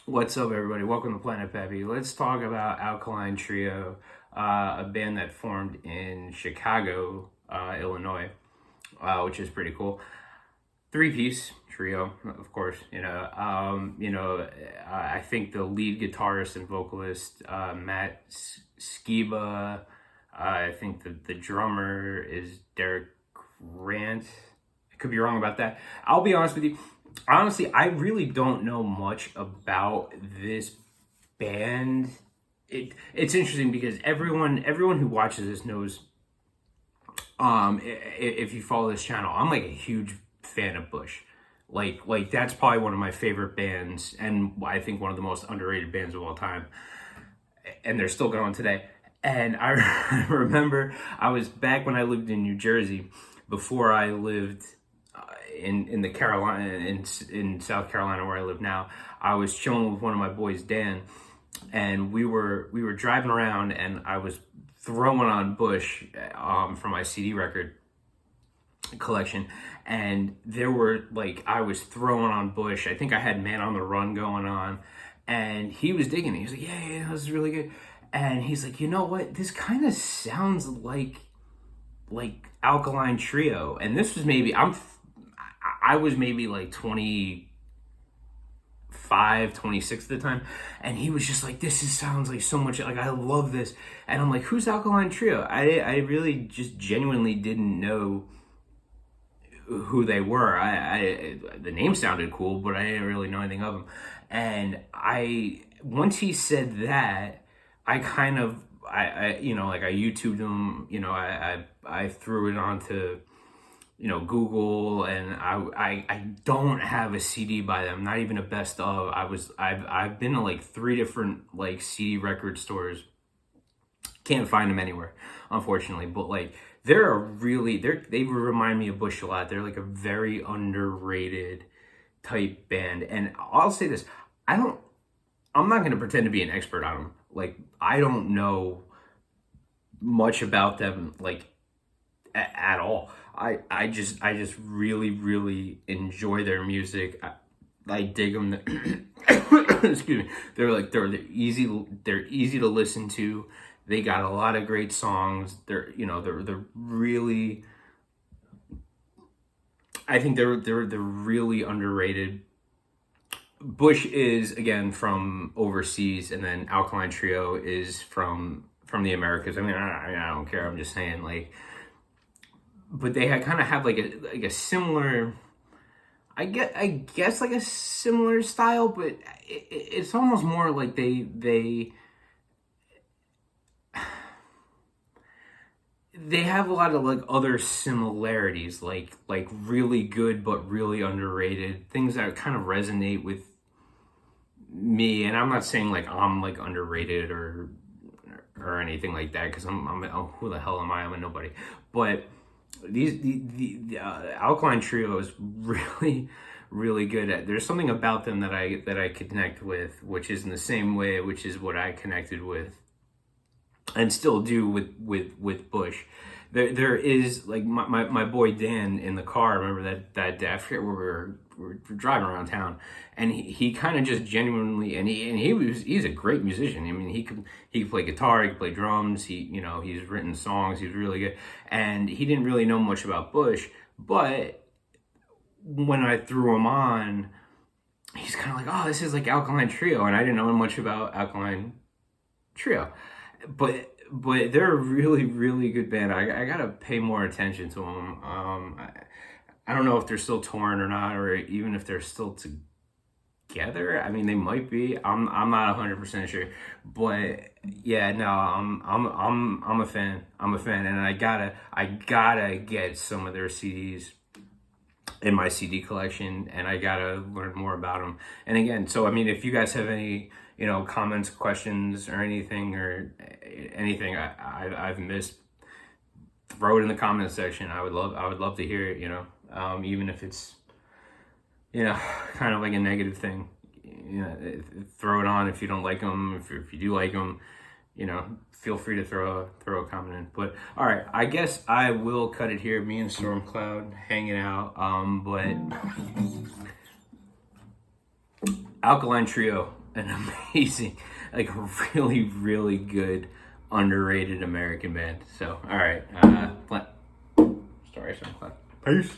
What's up, everybody? Welcome to planet-Pepe. Let's talk about Alkaline-trio, a band that formed in Chicago, Illinois, which is pretty cool. Three-piece trio, of course. I think the lead guitarist and vocalist, Matt Skiba. I think the drummer is Derek Grant. I could be wrong about that. I'll be honest with you. Honestly, I really don't know much about this band. It's interesting because everyone who watches this knows. If you follow this channel, I'm like a huge fan of Bush. Like that's probably one of my favorite bands, and I think one of the most underrated bands of all time. And they're still going today. And I remember I was back when I lived in New Jersey, before I lived in the Carolina, in South Carolina where I live now. I was chilling with one of my boys, Dan, and we were driving around, and I was throwing on Bush from my CD record collection, and there were I was throwing on Bush. I think I had Man on the Run going on, and he was digging it. He was like, yeah, this is really good. And he's like, you know what? This kind of sounds like Alkaline-trio. And this was I was maybe like 25, 26 at the time, and he was just like, sounds like so much, like, I love this. And I'm like, who's Alkaline-trio? I really just genuinely didn't know who they were. The name sounded cool, but I didn't really know anything of them. And once he said that, I kind of, I YouTubed them. I threw it onto Google, and I don't have a CD by them, not even a best of. I've been to like 3 different CD record stores. Can't find them anywhere, unfortunately. But they remind me of Bush a lot. They're like a very underrated type band. And I'll say this, I'm not going to pretend to be an expert on them. I don't know much about them at all. I just really, really enjoy their music. I dig them. Excuse me. They're easy to listen to. They got a lot of great songs. They're really, I think they're really underrated. Bush is, again, from overseas, and then Alkaline-trio is from the Americas. I mean, I don't care. I'm just saying, but they kind of have like a similar, I guess like a similar style, but it's almost more like they have a lot of other similarities, like really good but really underrated things that kind of resonate with me. And I'm not saying I'm underrated or anything like that, because I'm who the hell am I? I'm a nobody. But the Alkaline-trio is really, really good at. There's something about them that I connect with, which is in the same way, which is what I connected with and still do with Bush. There is my boy Dan in the car. I remember that day, I forget where we were driving around town, and he kind of just genuinely, and he's a great musician. I mean, he could play guitar, he could play drums. He's written songs. He's really good, and he didn't really know much about Bush, but when I threw him on, he's kind of like, oh, this is like Alkaline-trio, and I didn't know much about Alkaline-trio. But they're a really, really good band. I gotta pay more attention to them. I don't know if they're still touring or not, or even if they're still together. I mean, they might be. I'm not 100% sure. But yeah, no, I'm a fan. I'm a fan, and I gotta get some of their CDs in my CD collection, and I gotta learn more about them. And again, so I mean, if you guys have any comments, questions, or anything I've missed, throw it in the comment section. I would love to hear it. Even if it's kind of like a negative thing. Throw it on if you don't like them. If you do like them, feel free to throw a comment in. But all right, I guess I will cut it here. Me and Stormcloud hanging out. But Alkaline-trio, an amazing, like a really, really good, underrated American band. So, all right. Sorry, peace.